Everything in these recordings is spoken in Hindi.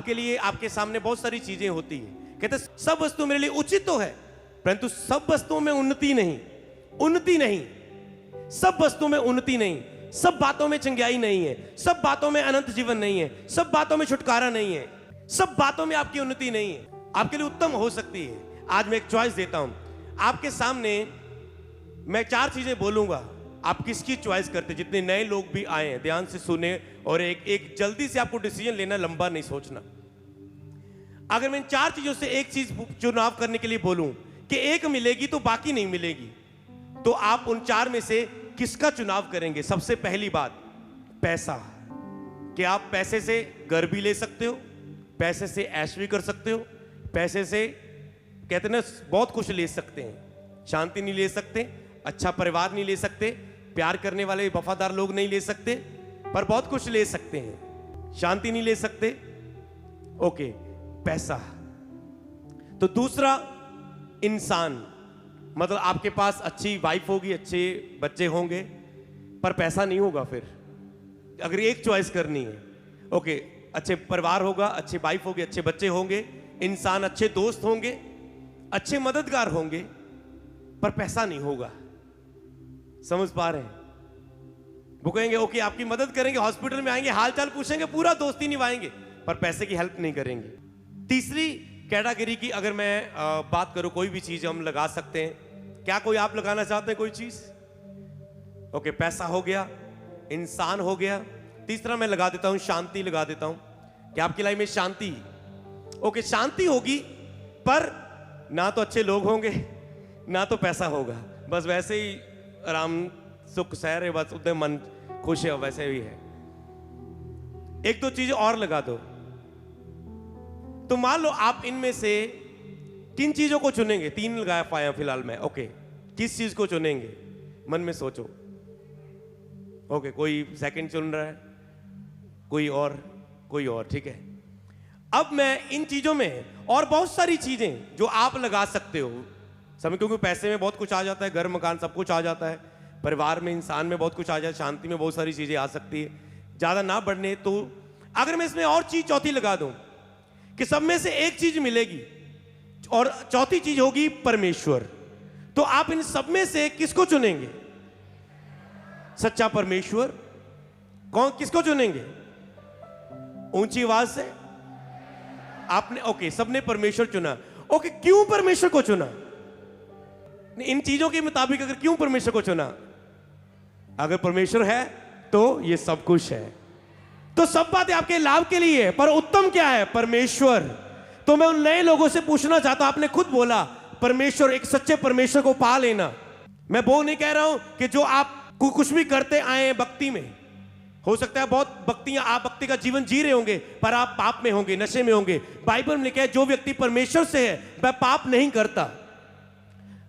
आपके लिए आपके सामने बहुत सारी चीजें होती हैं। कहते सब वस्तु मेरे लिए उचित तो है, परंतु सब वस्तुओं में उन्नति नहीं, सब वस्तुओं में उन्नति नहीं, सब बातों में चंगाई नहीं है, सब बातों में अनंत जीवन नहीं है, सब बातों में छुटकारा नहीं है, सब बातों में आपकी उन्नति नहीं है। आपके लिए उत्तम हो सकती है। आज मैं एक चॉइस देता हूं आपके सामने, मैं 4 चीजें बोलूंगा, आप किसकी चॉइस करते। जितने नए लोग भी आए हैं ध्यान से सुने, और एक जल्दी से आपको डिसीजन लेना, लंबा नहीं सोचना। अगर मैं इन 4 चीजों से एक चीज चुनाव करने के लिए बोलूं कि एक मिलेगी तो बाकी नहीं मिलेगी, तो आप उन 4 में से किसका चुनाव करेंगे? सबसे पहली बात, पैसा। कि आप पैसे से घर भी ले सकते हो, पैसे से ऐश भी कर सकते हो, पैसे से कहते ना बहुत कुछ ले सकते हैं। शांति नहीं ले सकते, अच्छा परिवार नहीं ले सकते, प्यार करने वाले वफादार लोग नहीं ले सकते, पर बहुत कुछ ले सकते हैं। शांति नहीं ले सकते, ओके, पैसा। तो दूसरा, इंसान। मतलब आपके पास अच्छी वाइफ होगी, अच्छे बच्चे होंगे, पर पैसा नहीं होगा। फिर अगर एक चॉइस करनी है, ओके, अच्छे परिवार होगा, अच्छी वाइफ होगी, अच्छे बच्चे होंगे, इंसान, अच्छे दोस्त होंगे, अच्छे मददगार होंगे, पर पैसा नहीं होगा। समझ पा रहे हैं? वो कहेंगे ओके आपकी मदद करेंगे, हॉस्पिटल में आएंगे, हालचाल पूछेंगे, पूरा दोस्ती निभाएंगे, पर पैसे की हेल्प नहीं करेंगे। तीसरी कैटेगरी की अगर मैं बात करूं, कोई भी चीज हम लगा सकते हैं। क्या कोई आप लगाना चाहते हैं कोई चीज? ओके, पैसा हो गया, इंसान हो गया। तीसरा मैं लगा देता हूं, शांति लगा देता हूं। कि आपकी लाइफ में शांति, ओके, शांति होगी, पर ना तो अच्छे लोग होंगे, ना तो पैसा होगा, बस वैसे ही आराम सुख सहर है, बस उतने मन खुश है, वैसे भी है। 1-2 चीजें और लगा दो। तो मान लो आप इनमें से किन चीजों को चुनेंगे? 3 लगाया पाया फिलहाल मैं, ओके, किस चीज को चुनेंगे? मन में सोचो। ओके, कोई सेकंड चुन रहा है, कोई और, ठीक है। अब मैं इन चीजों में और बहुत सारी चीजें जो आप लगा सकते हो, समय, क्योंकि पैसे में बहुत कुछ आ जाता है, घर मकान सब कुछ आ जाता है, परिवार में, इंसान में बहुत कुछ आ जाता है, शांति में बहुत सारी चीजें आ सकती है, ज्यादा ना बढ़ने। तो अगर मैं इसमें और चीज चौथी लगा दूं कि सब में से एक चीज मिलेगी और चौथी चीज होगी परमेश्वर, तो आप इन सब में से किसको चुनेंगे? सच्चा परमेश्वर। किसको चुनेंगे? ऊंची आवाज से आपने, ओके, सबने परमेश्वर चुना। ओके, क्यों परमेश्वर को चुना? इन चीजों के मुताबिक अगर क्यों परमेश्वर को चुना? अगर परमेश्वर है तो ये सब कुछ है, तो सब बातें आपके लाभ के लिए है, पर उत्तम क्या है? परमेश्वर। तो मैं उन नए लोगों से पूछना चाहता हूं, आपने खुद बोला परमेश्वर, एक सच्चे परमेश्वर को पा लेना। मैं वो नहीं कह रहा हूं कि जो आप कुछ भी करते आए हैं भक्ति में, हो सकता है बहुत भक्तियां, आप भक्ति का जीवन जी रहे होंगे, पर आप पाप में होंगे, नशे में होंगे। बाइबल में लिखा है जो व्यक्ति परमेश्वर से है वह पाप नहीं करता,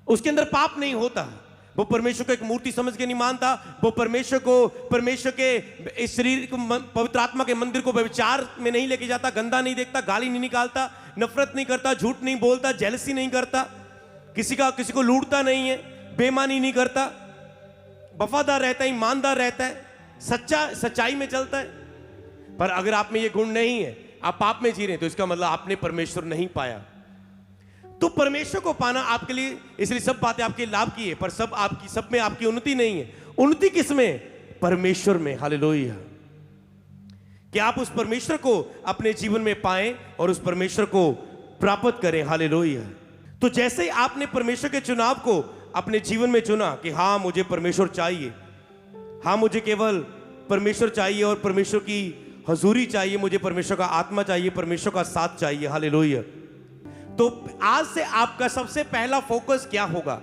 उसके अंदर पाप नहीं होता। वो परमेश्वर को एक मूर्ति समझ के नहीं मानता, वो परमेश्वर के इस शरीर को, पवित्र आत्मा के मंदिर को व्यभिचार में नहीं लेके जाता, गंदा नहीं देखता, गाली नहीं निकालता, नफरत नहीं करता, झूठ नहीं बोलता, जेलसी नहीं करता, किसी को लूटता नहीं है, बेईमानी नहीं करता, वफादार रहता है, ईमानदार रहता है, सच्चाई में चलता है। पर अगर आप में ये गुण नहीं है, आप पाप में जी रहे हैं, तो इसका मतलब आपने परमेश्वर नहीं पाया। तो परमेश्वर को पाना आपके लिए, इसलिए सब बातें आपके लाभ की है, पर सब में आपकी उन्नति नहीं है। उन्नति किसमें? परमेश्वर में। हालेलुया। कि आप उस परमेश्वर को अपने जीवन में पाएं और उस परमेश्वर को प्राप्त करें। हालेलुया। तो जैसे ही आपने परमेश्वर के चुनाव को अपने जीवन में चुना कि हाँ मुझे परमेश्वर चाहिए, हाँ मुझे केवल परमेश्वर चाहिए और परमेश्वर की हजूरी चाहिए, मुझे परमेश्वर का आत्मा चाहिए, परमेश्वर का साथ चाहिए। हालेलुया। तो आज से आपका सबसे पहला फोकस क्या होगा?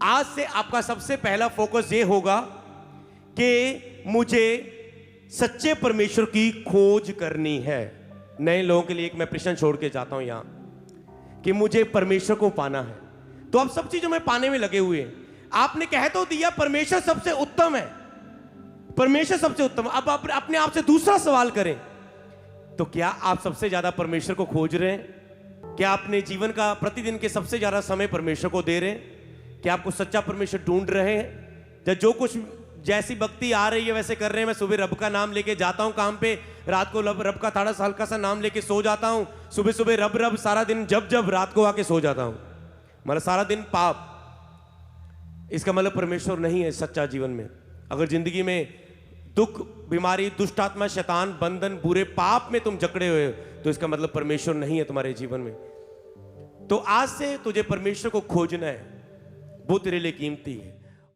आज से आपका सबसे पहला फोकस ये होगा कि मुझे सच्चे परमेश्वर की खोज करनी है। नए लोगों के लिए एक मैं प्रश्न छोड़ के जाता हूं यहां कि मुझे परमेश्वर को पाना है। तो आप सब चीजों में पाने में लगे हुए हैं। आपने कह तो दिया परमेश्वर सबसे उत्तम है, परमेश्वर सबसे उत्तम। अब आप अपने आप से दूसरा सवाल करें, तो क्या आप सबसे ज्यादा परमेश्वर को खोज रहे हैं? क्या अपने जीवन का प्रतिदिन के सबसे ज्यादा समय परमेश्वर को दे रहे हैं? क्या आपको सच्चा परमेश्वर ढूंढ रहे हैं? या जैसी भक्ति आ रही है वैसे कर रहे हैं। मैं सुबह रब का नाम लेके जाता हूं काम पे, रात को रब का थोड़ा सा हल्का सा नाम लेके सो जाता हूं, सुबह सुबह रब रब सारा दिन, जब जब रात को आके सो जाता हूं, मतलब सारा दिन पाप। इसका मतलब परमेश्वर नहीं है सच्चा जीवन में। अगर जिंदगी में दुख, बीमारी, दुष्ट आत्मा, शैतान, बंधन, बुरे पाप में तुम जकड़े हुए हो, तो इसका मतलब परमेश्वर नहीं है तुम्हारे जीवन में। तो आज से तुझे परमेश्वर को खोजना है, वो तेरे लिए कीमती है।